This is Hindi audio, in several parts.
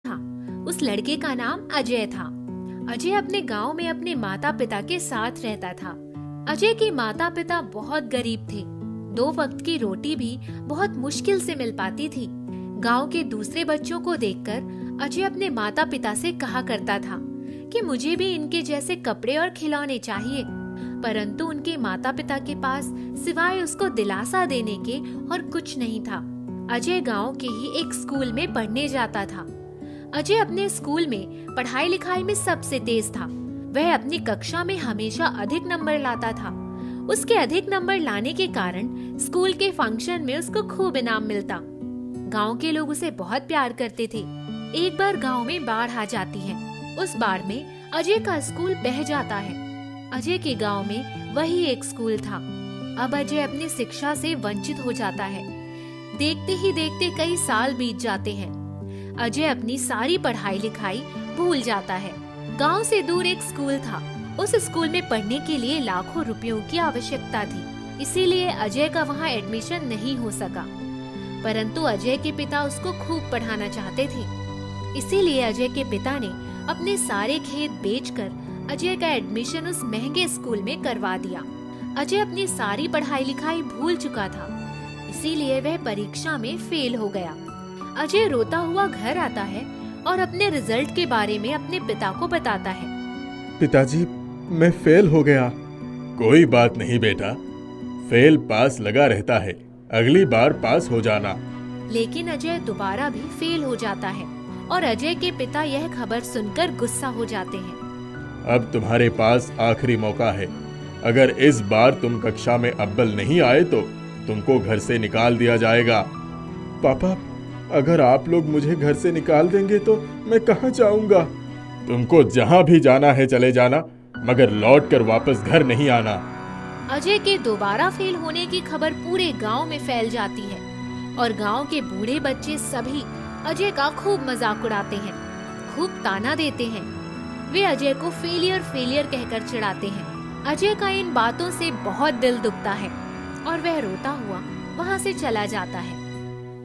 था। उस लड़के का नाम अजय था। अजय अपने गांव में अपने माता पिता के साथ रहता था। अजय के माता पिता बहुत गरीब थे। 2 वक्त की रोटी भी बहुत मुश्किल से मिल पाती थी। गांव के दूसरे बच्चों को देखकर अजय अपने माता पिता से कहा करता था कि मुझे भी इनके जैसे कपड़े और खिलौने चाहिए, परंतु उनके माता पिता के पास सिवाय उसको दिलासा देने के और कुछ नहीं था। अजय गांव के ही एक स्कूल में पढ़ने जाता था। अजय अपने स्कूल में पढ़ाई लिखाई में सबसे तेज था। वह अपनी कक्षा में हमेशा अधिक नंबर लाता था। उसके अधिक नंबर लाने के कारण स्कूल के फंक्शन में उसको खूब इनाम मिलता। गांव के लोग उसे बहुत प्यार करते थे। एक बार गांव में बाढ़ आ जाती है। उस बाढ़ में अजय का स्कूल बह जाता है। अजय के गांव में वही एक स्कूल था। अब अजय अपनी शिक्षा से वंचित हो जाता है। देखते ही देखते कई साल बीत जाते हैं। अजय अपनी सारी पढ़ाई लिखाई भूल जाता है। गांव से दूर एक स्कूल था। उस स्कूल में पढ़ने के लिए लाखों रुपयों की आवश्यकता थी, इसीलिए अजय का वहां एडमिशन नहीं हो सका। परंतु अजय के पिता उसको खूब पढ़ाना चाहते थे, इसीलिए अजय के पिता ने अपने सारे खेत बेचकर अजय का एडमिशन उस महंगे स्कूल में करवा दिया। अजय अपनी सारी पढ़ाई लिखाई भूल चुका था, इसीलिए वह परीक्षा में फेल हो गया। अजय रोता हुआ घर आता है और अपने रिजल्ट के बारे में अपने पिता को बताता है। पिताजी, मैं फेल हो गया। कोई बात नहीं बेटा, फेल पास लगा रहता है, अगली बार पास हो जाना। लेकिन अजय दोबारा भी फेल हो जाता है और अजय के पिता यह खबर सुनकर गुस्सा हो जाते हैं। अब तुम्हारे पास आखिरी मौका है। अगर इस बार तुम कक्षा में अव्वल नहीं आए तो तुमको घर से निकाल दिया जाएगा। पापा, अगर आप लोग मुझे घर से निकाल देंगे तो मैं कहाँ जाऊंगा? तुमको जहाँ भी जाना है चले जाना, मगर लौट कर वापस घर नहीं आना। अजय के दोबारा फेल होने की खबर पूरे गांव में फैल जाती है और गांव के बूढ़े बच्चे सभी अजय का खूब मजाक उड़ाते हैं, खूब ताना देते हैं। वे अजय को फेलियर कहकर चिढ़ाते हैं। अजय का इन बातों से बहुत दिल दुखता है और वह रोता हुआ वहाँ से चला जाता है।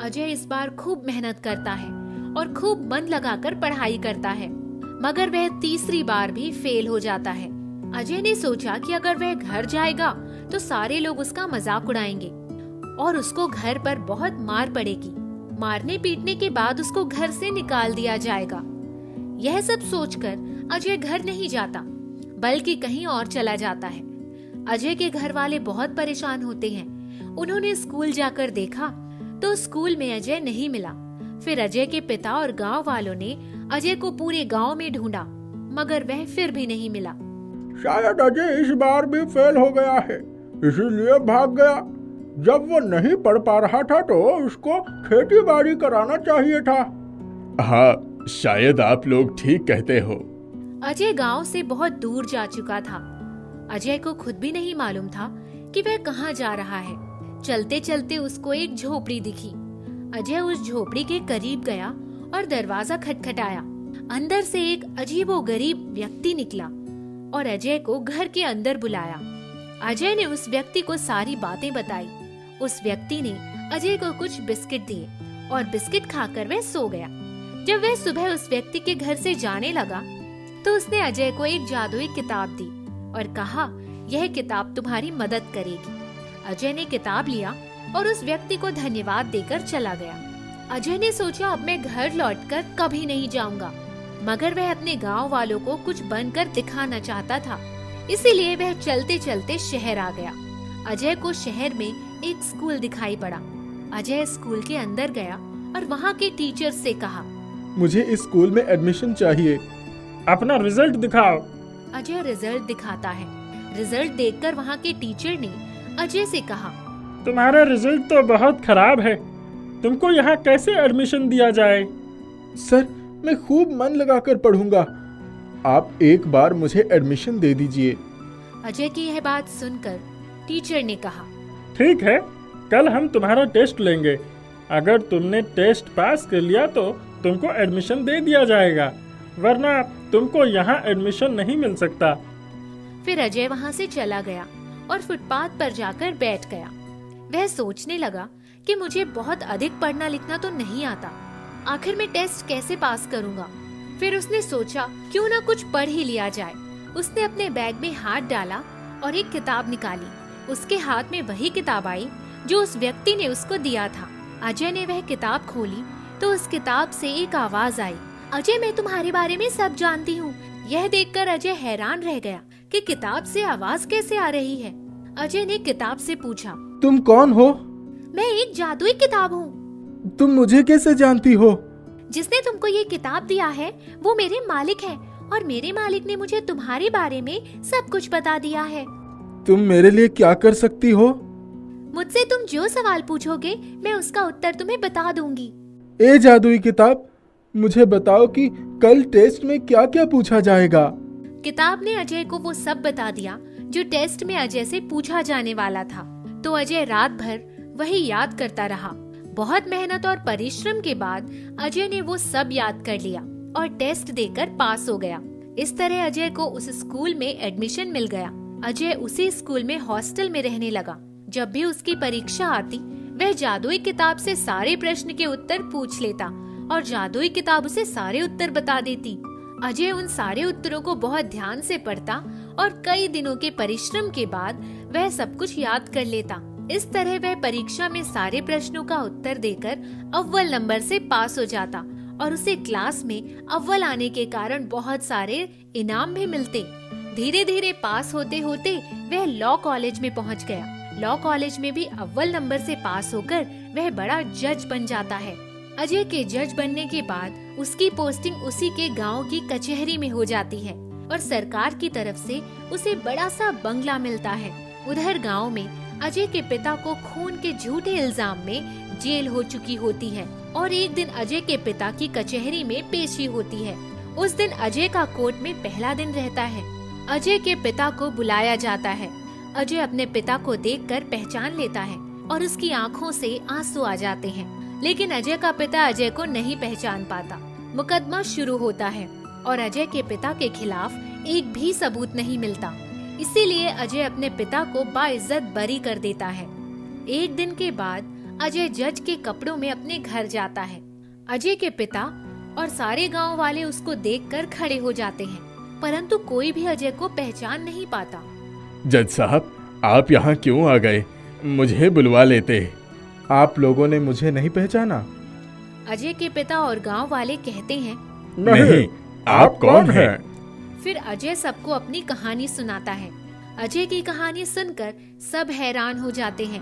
अजय इस बार खूब मेहनत करता है और खूब मन लगाकर पढ़ाई करता है, मगर वह तीसरी बार भी फेल हो जाता है। अजय ने सोचा कि अगर वह घर जाएगा तो सारे लोग उसका मजाक उड़ाएंगे और उसको घर पर बहुत मार पड़ेगी। मारने पीटने के बाद उसको घर से निकाल दिया जाएगा। यह सब सोचकर अजय घर नहीं जाता, बल्कि कहीं और चला जाता है। अजय के घर वाले बहुत परेशान होते हैं। उन्होंने स्कूल जाकर देखा तो स्कूल में अजय नहीं मिला। फिर अजय के पिता और गांव वालों ने अजय को पूरे गांव में ढूंढा, मगर वह फिर भी नहीं मिला। शायद अजय इस बार भी फेल हो गया है, इसीलिए भाग गया। जब वो नहीं पढ़ पा रहा था तो उसको खेती बाड़ी कराना चाहिए था। हाँ, शायद आप लोग ठीक कहते हो। अजय गांव से बहुत दूर जा चुका था। अजय को खुद भी नहीं मालूम था कि वह कहाँ जा रहा है। चलते चलते उसको एक झोपड़ी दिखी। अजय उस झोपड़ी के करीब गया और दरवाजा खटखटाया। अंदर से एक अजीबोगरीब व्यक्ति निकला और अजय को घर के अंदर बुलाया। अजय ने उस व्यक्ति को सारी बातें बताई। उस व्यक्ति ने अजय को कुछ बिस्किट दिए और बिस्किट खाकर वह सो गया। जब वह सुबह उस व्यक्ति के घर से जाने लगा तो उसने अजय को एक जादुई किताब दी और कहा, यह किताब तुम्हारी मदद करेगी। अजय ने किताब लिया और उस व्यक्ति को धन्यवाद देकर चला गया। अजय ने सोचा, अब मैं घर लौटकर कभी नहीं जाऊंगा, मगर वह अपने गांव वालों को कुछ बनकर दिखाना चाहता था, इसीलिए वह चलते चलते शहर आ गया। अजय को शहर में एक स्कूल दिखाई पड़ा। अजय स्कूल के अंदर गया और वहाँ के टीचर से कहा, मुझे इस स्कूल में एडमिशन चाहिए। अपना रिजल्ट दिखाओ। अजय रिजल्ट दिखाता है। रिजल्ट देखकर वहाँ के टीचर ने अजय से कहा, तुम्हारा रिजल्ट तो बहुत खराब है, तुमको यहाँ कैसे एडमिशन दिया जाए? सर, मैं खूब मन लगाकर पढ़ूंगा, आप एक बार मुझे एडमिशन दे दीजिए। अजय की यह बात सुनकर टीचर ने कहा, ठीक है, कल हम तुम्हारा टेस्ट लेंगे। अगर तुमने टेस्ट पास कर लिया तो तुमको एडमिशन दे दिया जाएगा, वरना तुमको यहाँ एडमिशन नहीं मिल सकता। फिर अजय वहाँ से चला गया और फुटपाथ पर जाकर बैठ गया। वह सोचने लगा कि मुझे बहुत अधिक पढ़ना लिखना तो नहीं आता, आखिर मैं टेस्ट कैसे पास करूँगा। फिर उसने सोचा क्यों ना कुछ पढ़ ही लिया जाए। उसने अपने बैग में हाथ डाला और एक किताब निकाली। उसके हाथ में वही किताब आई जो उस व्यक्ति ने उसको दिया था। अजय ने वह किताब खोली तो उस किताब से एक आवाज आई, अजय मैं तुम्हारे बारे में सब जानती हूँ। यह देखकर अजय हैरान रह गया कि किताब से आवाज कैसे आ रही है। अजय ने किताब से पूछा, तुम कौन हो? मैं एक जादुई किताब हूँ। तुम मुझे कैसे जानती हो? जिसने तुमको ये किताब दिया है वो मेरे मालिक है और मेरे मालिक ने मुझे तुम्हारे बारे में सब कुछ बता दिया है। तुम मेरे लिए क्या कर सकती हो? मुझसे तुम जो सवाल पूछोगे मैं उसका उत्तर तुम्हें बता दूंगी। ए जादुई किताब, मुझे बताओ कि कल टेस्ट में क्या क्या पूछा जाएगा। किताब ने अजय को वो सब बता दिया जो टेस्ट में अजय से पूछा जाने वाला था। तो अजय रात भर वही याद करता रहा। बहुत मेहनत और परिश्रम के बाद अजय ने वो सब याद कर लिया और टेस्ट देकर पास हो गया। इस तरह अजय को उस स्कूल में एडमिशन मिल गया। अजय उसी स्कूल में हॉस्टल में रहने लगा। जब भी उसकी परीक्षा आती वह जादुई किताब से सारे प्रश्न के उत्तर पूछ लेता और जादुई किताब उसे सारे उत्तर बता देती। अजय उन सारे उत्तरों को बहुत ध्यान से पढ़ता और कई दिनों के परिश्रम के बाद वह सब कुछ याद कर लेता। इस तरह वह परीक्षा में सारे प्रश्नों का उत्तर देकर अव्वल नंबर से पास हो जाता और उसे क्लास में अव्वल आने के कारण बहुत सारे इनाम भी मिलते। धीरे धीरे पास होते होते वह लॉ कॉलेज में पहुंच गया। लॉ कॉलेज में भी अव्वल नंबर से पास होकर वह बड़ा जज बन जाता है। अजय के जज बनने के बाद उसकी पोस्टिंग उसी के गांव की कचहरी में हो जाती है और सरकार की तरफ से उसे बड़ा सा बंगला मिलता है। उधर गांव में अजय के पिता को खून के झूठे इल्जाम में जेल हो चुकी होती है और एक दिन अजय के पिता की कचहरी में पेशी होती है। उस दिन अजय का कोर्ट में पहला दिन रहता है। अजय के पिता को बुलाया जाता है। अजय अपने पिता को देखकर पहचान लेता है और उसकी आंखों से आंसू आ जाते हैं, लेकिन अजय का पिता अजय को नहीं पहचान पाता। मुकदमा शुरू होता है और अजय के पिता के खिलाफ एक भी सबूत नहीं मिलता। इसीलिए अजय अपने पिता को बाइज्जत बरी कर देता है। एक दिन के बाद अजय जज के कपड़ों में अपने घर जाता है। अजय के पिता और सारे गांव वाले उसको देखकर खड़े हो जाते हैं, परंतु कोई भी अजय को पहचान नहीं पाता। जज साहब, आप यहाँ क्यों आ गए? मुझे बुलवा लेते। आप लोगों ने मुझे नहीं पहचाना? अजय के पिता और गांव वाले कहते हैं, नहीं, आप कौन हैं? फिर अजय सबको अपनी कहानी सुनाता है। अजय की कहानी सुनकर सब हैरान हो जाते हैं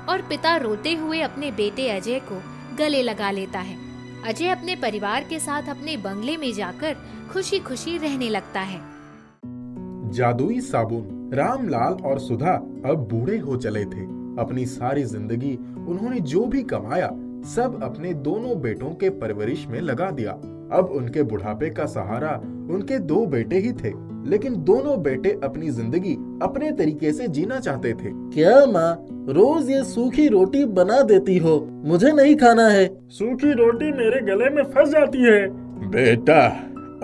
और पिता रोते हुए अपने बेटे अजय को गले लगा लेता है। अजय अपने परिवार के साथ अपने बंगले में जाकर खुशी खुशी रहने लगता है। जादुई साबुन। रामलाल और सुधा अब बूढ़े हो चले थे। अपनी सारी जिंदगी उन्होंने जो भी कमाया सब अपने दोनों बेटों के परवरिश में लगा दिया। अब उनके बुढ़ापे का सहारा उनके दो बेटे ही थे, लेकिन दोनों बेटे अपनी जिंदगी अपने तरीके से जीना चाहते थे। क्या माँ, रोज ये सूखी रोटी बना देती हो? मुझे नहीं खाना है। सूखी रोटी मेरे गले में फंस जाती है। बेटा,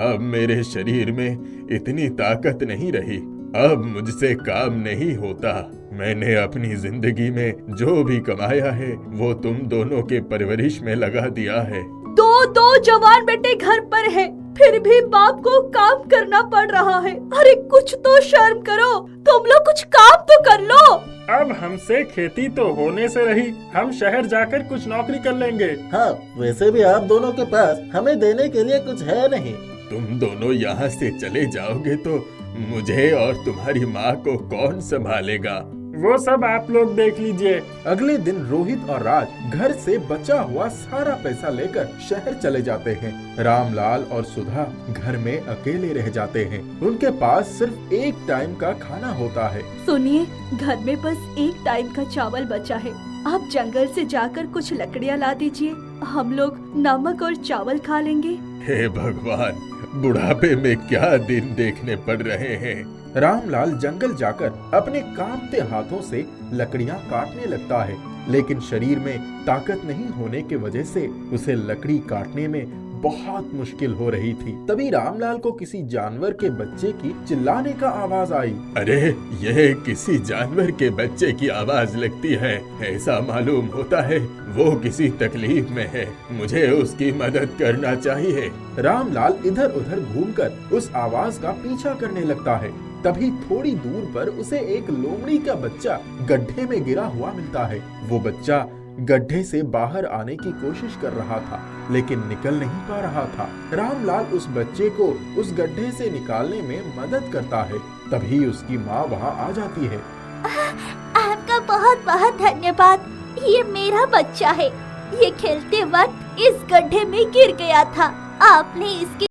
अब मेरे शरीर में इतनी ताकत नहीं रही। अब मुझसे काम नहीं होता। मैंने अपनी जिंदगी में जो भी कमाया है वो तुम दोनों के परवरिश में लगा दिया है। दो जवान बेटे घर पर हैं, फिर भी बाप को काम करना पड़ रहा है। अरे कुछ तो शर्म करो, तुम लोग कुछ काम तो कर लो। अब हमसे खेती तो होने से रही, हम शहर जाकर कुछ नौकरी कर लेंगे। हाँ, वैसे भी आप दोनों के पास हमें देने के लिए कुछ है नहीं। तुम दोनों यहाँ से चले जाओगे तो मुझे और तुम्हारी माँ को कौन संभालेगा? वो सब आप लोग देख लीजिए। अगले दिन रोहित और राज घर से बचा हुआ सारा पैसा लेकर शहर चले जाते हैं। रामलाल और सुधा घर में अकेले रह जाते हैं। उनके पास सिर्फ एक टाइम का खाना होता है। सुनिए, घर में बस एक टाइम का चावल बचा है। आप जंगल से जाकर कुछ लकड़ियाँ ला दीजिए, हम लोग नमक और चावल खा लेंगे। हे भगवान, बुढ़ापे में क्या दिन देखने पड़ रहे हैं। रामलाल जंगल जाकर अपने कांपते हाथों से लकड़ियां काटने लगता है, लेकिन शरीर में ताकत नहीं होने की वजह से उसे लकड़ी काटने में बहुत मुश्किल हो रही थी। तभी रामलाल को किसी जानवर के बच्चे की चिल्लाने का आवाज आई। अरे यह किसी जानवर के बच्चे की आवाज लगती है। ऐसा मालूम होता है वो किसी तकलीफ में है, मुझे उसकी मदद करना चाहिए। रामलाल इधर उधर घूमकर उस आवाज का पीछा करने लगता है। तभी थोड़ी दूर पर उसे एक लोमड़ी का बच्चा गड्ढे में गिरा हुआ मिलता है। वो बच्चा गड्ढे से बाहर आने की कोशिश कर रहा था, लेकिन निकल नहीं पा रहा था। रामलाल उस बच्चे को उस गड्ढे से निकालने में मदद करता है। तभी उसकी माँ वहाँ आ जाती है। आपका बहुत बहुत धन्यवाद। ये मेरा बच्चा है। ये खेलते वक्त इस गड्ढे में गिर गया था। आपने इसकी